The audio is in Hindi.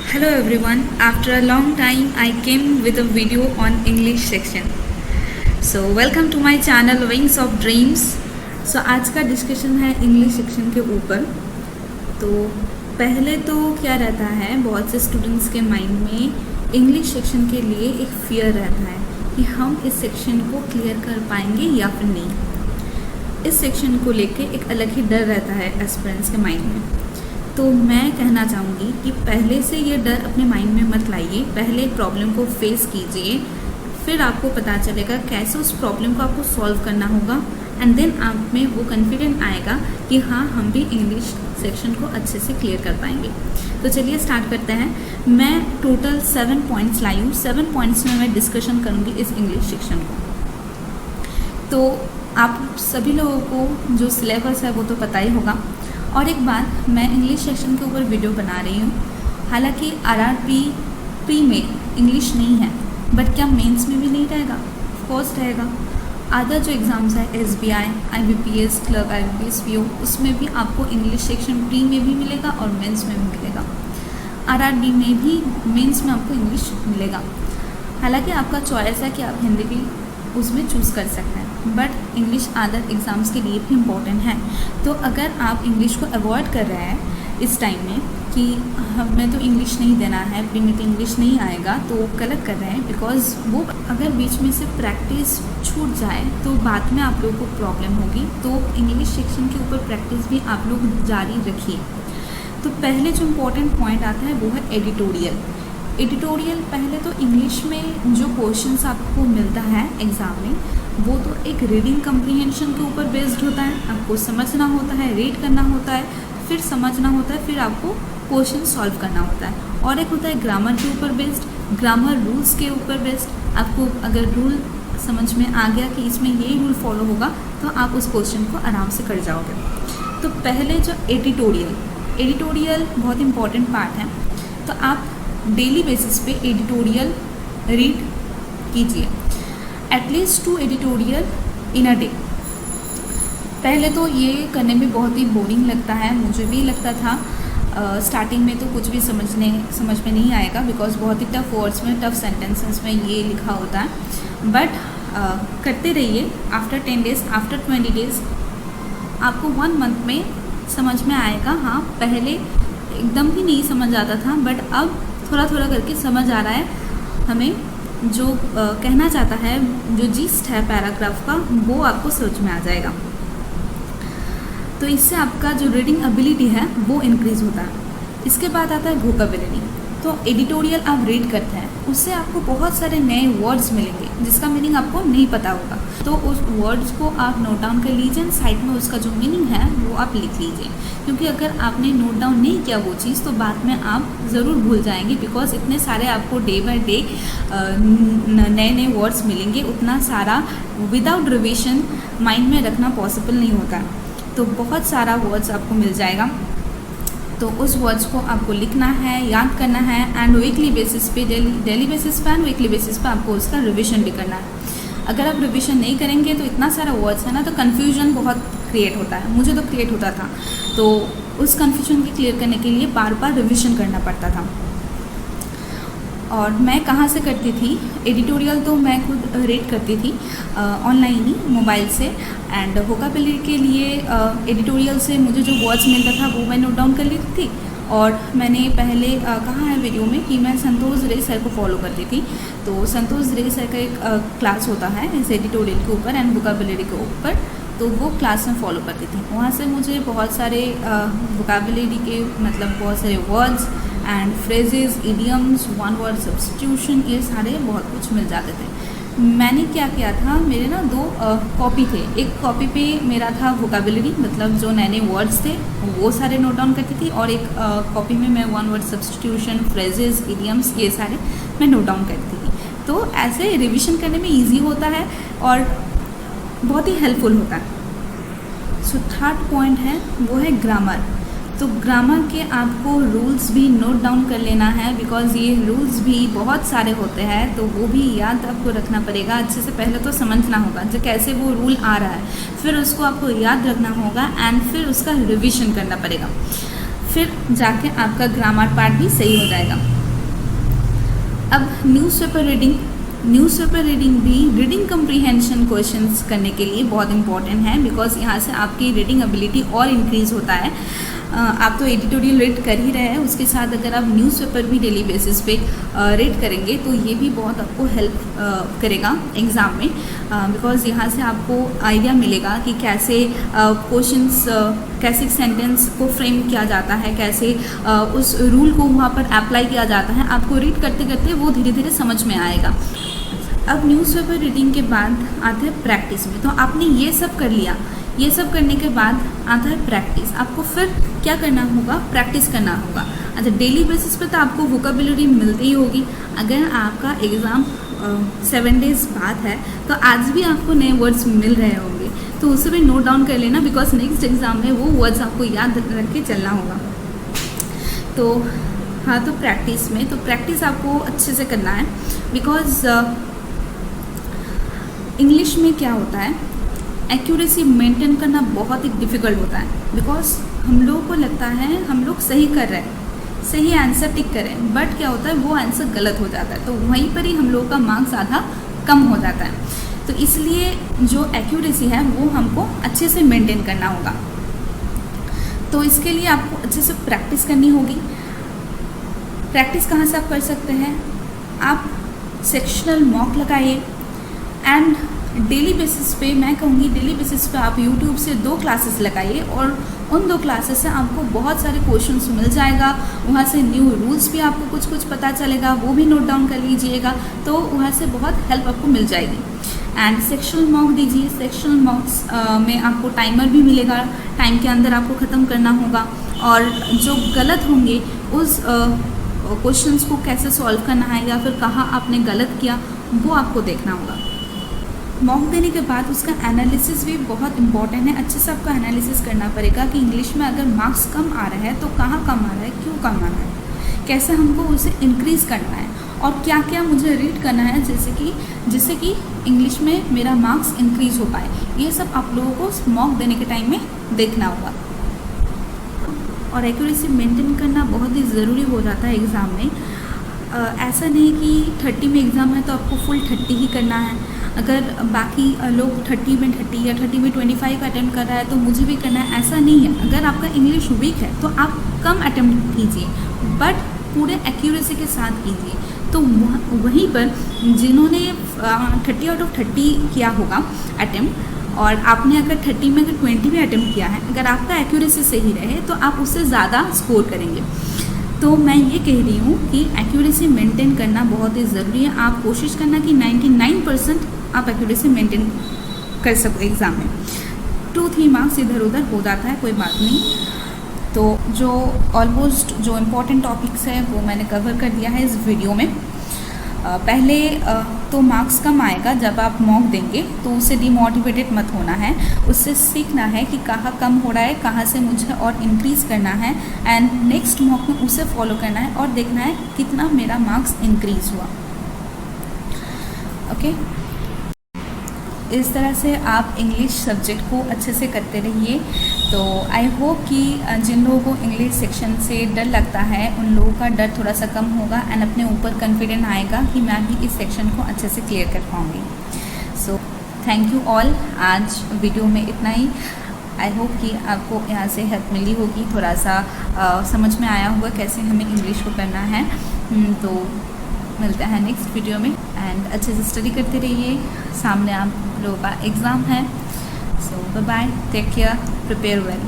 Hello everyone, after a long time I came with a video on English section. So welcome to my channel Wings of Dreams. So आज का डिस्कशन है इंग्लिश सेक्शन के ऊपर। तो पहले तो क्या रहता है, बहुत से स्टूडेंट्स के माइंड में इंग्लिश सेक्शन के लिए एक फियर रहता है कि हम इस सेक्शन को क्लियर कर पाएंगे या फिर नहीं। इस सेक्शन को लेके एक अलग ही डर रहता है एस्पिरेंट्स के माइंड में। तो मैं कहना चाहूँगी कि पहले से ये डर अपने माइंड में मत लाइए, पहले प्रॉब्लम को फेस कीजिए, फिर आपको पता चलेगा कैसे उस प्रॉब्लम को आपको सॉल्व करना होगा एंड देन आप में वो कॉन्फिडेंट आएगा कि हाँ हम भी इंग्लिश सेक्शन को अच्छे से क्लियर कर पाएंगे। तो चलिए स्टार्ट करते हैं। मैं टोटल 7 पॉइंट्स लाई हूँ। 7 पॉइंट्स में मैं डिस्कशन करूँगी इस इंग्लिश सेक्शन को। तो आप सभी लोगों को जो सिलेबस है वो तो पता ही होगा। और एक बात, मैं इंग्लिश सेक्शन के ऊपर वीडियो बना रही हूँ, हालांकि आरआरबी प्री में इंग्लिश नहीं है, बट क्या मेंस में भी नहीं रहेगा? ऑफ कोर्स रहेगा। अदर जो एग्ज़ाम्स है SBI, IBPS clerk, IBPS PO, उसमें भी आपको इंग्लिश सेक्शन प्री में भी मिलेगा और मेंस में भी मिलेगा। आरआरबी में भी मेंस में आपको इंग्लिश मिलेगा। हालांकि आपका चॉइस है कि आप हिंदी भी उसमें चूज़ कर सकते हैं, बट इंग्लिश अदर एग्ज़ाम्स के लिए भी इम्पॉर्टेंट है। तो अगर आप इंग्लिश को अवॉइड कर रहे हैं इस टाइम में कि हमें तो इंग्लिश नहीं देना है, प्री में तो इंग्लिश नहीं आएगा, तो गलत कर रहे हैं। बिकॉज वो अगर बीच में से प्रैक्टिस छूट जाए तो बाद में आप लोगों को प्रॉब्लम होगी। तो इंग्लिश सेक्शन के ऊपर प्रैक्टिस भी आप लोग जारी रखिए। तो पहले जो इम्पोर्टेंट पॉइंट आता है वो है एडिटोरियल। एडिटोरियल पहले तो इंग्लिश में जो क्वेश्चंस आपको मिलता है एग्ज़ाम में, वो तो एक रीडिंग कम्प्रीहेंशन के ऊपर बेस्ड होता है। आपको समझना होता है, रीड करना होता है, फिर समझना होता है, फिर आपको क्वेश्चन सॉल्व करना होता है। और एक होता है ग्रामर के ऊपर बेस्ड, ग्रामर रूल्स के ऊपर बेस्ड। आपको अगर रूल समझ में आ गया कि इसमें यही रूल फॉलो होगा तो आप उस क्वेश्चन को आराम से कर जाओगे। तो पहले जो एडिटोरियल बहुत इंपॉर्टेंट पार्ट है। तो आप डेली बेसिस पे एडिटोरियल रीड कीजिए, at least 2 editorial in a day. पहले तो ये करने में बहुत ही बोरिंग लगता है, मुझे भी लगता था। स्टार्टिंग में तो कुछ भी समझ में नहीं आएगा, बिकॉज बहुत ही टफ वर्ड्स में, टफ सेंटेंसेस में ये लिखा होता है। बट करते रहिए। आफ्टर 10 डेज़, आफ्टर 20 डेज़ आपको 1 मंथ में समझ में आएगा। हाँ, पहले एकदम ही नहीं समझ आता था, बट अब थोड़ा थोड़ा करके समझ आ रहा है। हमें जो कहना चाहता है, जो जीस्ट है पैराग्राफ का, वो आपको समझ में आ जाएगा। तो इससे आपका जो रीडिंग एबिलिटी है वो इंक्रीज़ होता है। इसके बाद आता है वोकैबुलरी। तो एडिटोरियल आप रीड करते हैं, उससे आपको बहुत सारे नए वर्ड्स मिलेंगे जिसका मीनिंग आपको नहीं पता होगा। तो उस वर्ड्स को आप नोट डाउन कर लीजिए, साइड में उसका जो मीनिंग है वो आप लिख लीजिए। क्योंकि अगर आपने नोट डाउन नहीं किया वो चीज़, तो बाद में आप ज़रूर भूल जाएंगे। बिकॉज इतने सारे आपको डे बाय डे नए नए वर्ड्स मिलेंगे, उतना सारा विदाउट रिविजन माइंड में रखना पॉसिबल नहीं होता। तो बहुत सारा वर्ड्स आपको मिल जाएगा। तो उस वर्ड्स को आपको लिखना है, याद करना है, एंड वीकली बेसिस पे, डेली बेसिस पे एंड वीकली बेसिस पे आपको उसका रिवीजन भी करना है। अगर आप रिवीजन नहीं करेंगे तो इतना सारा वर्ड्स है ना, तो कन्फ्यूजन बहुत क्रिएट होता है। मुझे तो क्रिएट होता था। तो उस कन्फ्यूजन को क्लियर करने के लिए बार बार रिवीजन करना पड़ता था। और मैं कहाँ से करती थी एडिटोरियल? तो मैं खुद रीड करती थी ऑनलाइन ही, मोबाइल से। एंड वोकैबुलरी के लिए एडिटोरियल से मुझे जो वर्ड्स मिलता था वो मैं नोट डाउन कर लेती थी। और मैंने पहले कहा है वीडियो में कि मैं संतोष रे सर को फॉलो करती थी। तो संतोष रे सर का एक क्लास होता है इस एडिटोरियल के ऊपर एंड वोकैबुलरी के ऊपर, तो वो क्लास में फॉलो करती थी। वहाँ से मुझे बहुत सारे वोकैबुलरी के मतलब बहुत सारे words and phrases, idioms, one word substitution, ये सारे बहुत कुछ मिल जाते थे। मैंने क्या किया था, मेरे ना 2 कॉपी थे। एक कॉपी पे मेरा था वोकैबुलरी, मतलब जो नए नए वर्ड्स थे वो सारे नोट डाउन करती थी, और एक कॉपी में मैं one word substitution, phrases, idioms, ये सारे मैं नोट डाउन करती थी। तो ऐसे रिविजन करने में ईजी होता है और बहुत ही हेल्पफुल होता है। सो 3rd पॉइंट है वो है ग्रामर। तो ग्रामर के आपको रूल्स भी नोट डाउन कर लेना है, बिकॉज ये रूल्स भी बहुत सारे होते हैं, तो वो भी याद आपको रखना पड़ेगा। अच्छे से पहले तो समझना होगा जो कैसे वो रूल आ रहा है, फिर उसको आपको याद रखना होगा एंड फिर उसका रिविजन करना पड़ेगा। फिर जाके आपका ग्रामर पार्ट भी सही हो जाएगा। अब न्यूज़पेपर रीडिंग भी रीडिंग कम्प्रीहेंशन क्वेश्चंस करने के लिए बहुत इंपॉर्टेंट है, बिकॉज यहाँ से आपकी रीडिंग एबिलिटी और इंक्रीज़ होता है। आप तो एडिटोरियल रीड कर ही रहे हैं, उसके साथ अगर आप न्यूज़पेपर भी डेली बेसिस पे रीड करेंगे तो ये भी बहुत आपको हेल्प करेगा एग्ज़ाम में, बिकॉज़ यहाँ से आपको आइडिया मिलेगा कि कैसे क्वेश्चंस, कैसे सेंटेंस को फ्रेम किया जाता है, कैसे उस रूल को वहाँ पर अप्लाई किया जाता है। आपको रीड करते करते वो धीरे धीरे समझ में आएगा। अब न्यूज़पेपर रीडिंग के बाद आते हैं प्रैक्टिस में। तो आपने ये सब कर लिया, ये सब करने के बाद आता है प्रैक्टिस। आपको फिर क्या करना होगा? प्रैक्टिस करना होगा। अच्छा, डेली बेसिस पे तो आपको वोकेबुलरी मिलती ही होगी। अगर आपका एग्ज़ाम 7 डेज़ बाद है तो आज भी आपको नए वर्ड्स मिल रहे होंगे, तो उसे भी नोट डाउन कर लेना, बिकॉज नेक्स्ट एग्ज़ाम में वो वर्ड्स आपको याद रख के चलना होगा। तो हाँ, तो प्रैक्टिस आपको अच्छे से करना है, बिकॉज इंग्लिश में क्या होता है, एक्यूरेसी मेंटेन करना बहुत ही डिफ़िकल्ट होता है, बिकॉज हम लोगों को लगता है हम लोग सही कर रहे हैं, सही आंसर टिक कर रहे हैं, बट क्या होता है वो आंसर गलत हो जाता है, तो वहीं पर ही हम लोगों का मार्क्स आधा कम हो जाता है। तो इसलिए जो एक्यूरेसी है वो हमको अच्छे से मेंटेन करना होगा। तो इसके लिए आपको अच्छे से प्रैक्टिस करनी होगी। प्रैक्टिस कहाँ से आप कर सकते हैं? आप सेक्शनल मॉक लगाइए, एंड डेली बेसिस पे, मैं कहूँगी डेली बेसिस पे आप यूट्यूब से 2 क्लासेस लगाइए, और उन 2 क्लासेस से आपको बहुत सारे क्वेश्चंस मिल जाएगा। वहाँ से न्यू रूल्स भी आपको कुछ कुछ पता चलेगा, वो भी नोट डाउन कर लीजिएगा, तो वहाँ से बहुत हेल्प आपको मिल जाएगी। एंड सेक्शनल मॉक दीजिए। सेक्शनल मॉक्स में आपको टाइमर भी मिलेगा, टाइम के अंदर आपको ख़त्म करना होगा, और जो गलत होंगे उस क्वेश्चंस को कैसे सॉल्व करना है या फिर कहाँ आपने गलत किया वो आपको देखना होगा। मॉक देने के बाद उसका एनालिसिस भी बहुत इंपॉर्टेंट है। अच्छे से आपको एनालिसिस करना पड़ेगा कि इंग्लिश में अगर मार्क्स कम आ रहा है तो कहाँ कम आ रहा है, क्यों कम आ रहा है, कैसे हमको उसे इंक्रीज़ करना है, और क्या क्या मुझे रीड करना है जिससे कि इंग्लिश में मेरा मार्क्स इंक्रीज़ हो पाए। ये सब आप लोगों को मॉक देने के टाइम में देखना होगा। और एक्यूरेसी मेंटेन करना बहुत ही ज़रूरी हो जाता है एग्ज़ाम में। ऐसा नहीं कि 30 में एग्ज़ाम है तो आपको फुल 30 ही करना है। अगर बाकी लोग 30 में 30 या 30 में 25 अटेम्प्ट कर रहा है तो मुझे भी करना है, ऐसा नहीं है। अगर आपका इंग्लिश वीक है तो आप कम अटेम्प्ट कीजिए, बट पूरे एक्यूरेसी के साथ कीजिए। तो वहीं पर जिन्होंने 30 आउट ऑफ 30 किया होगा अटेम्प्ट, और आपने अगर 30 में अगर 20 में अटेम्प्ट किया है, अगर आपका एक्यूरेसी सही रहे तो आप उससे ज़्यादा स्कोर करेंगे। तो मैं ये कह रही हूँ कि एक्यूरेसी मेंटेन करना बहुत ही ज़रूरी है। आप कोशिश करना कि 99% आप एक्यूरेसी मेंटेन कर सको एग्ज़ाम में। 2-3 मार्क्स इधर उधर हो जाता है, कोई बात नहीं। तो जो ऑलमोस्ट जो इम्पोर्टेंट टॉपिक्स हैं वो मैंने कवर कर दिया है इस वीडियो में। पहले तो मार्क्स कम आएगा जब आप मॉक देंगे, तो उससे डिमोटिवेटेड मत होना है। उससे सीखना है कि कहाँ कम हो रहा है, कहाँ से मुझे और इंक्रीज़ करना है, एंड नेक्स्ट मॉक में उसे फॉलो करना है और देखना है कितना मेरा मार्क्स इंक्रीज़ हुआ। ओके, इस तरह से आप इंग्लिश सब्जेक्ट को अच्छे से करते रहिए। तो आई होप कि जिन लोगों को इंग्लिश सेक्शन से डर लगता है उन लोगों का डर थोड़ा सा कम होगा, एंड अपने ऊपर कॉन्फिडेंट आएगा कि मैं भी इस सेक्शन को अच्छे से क्लियर कर पाऊँगी। So thank you all. आज वीडियो में इतना ही। आई होप कि आपको यहाँ से हेल्प मिली होगी, थोड़ा सा समझ में आया होगा कैसे हमें इंग्लिश को करना है। तो मिलता है नेक्स्ट वीडियो में, एंड अच्छे से स्टडी करते रहिए। सामने आप लोगों का एग्ज़ाम है। So bye bye, take care, prepare well.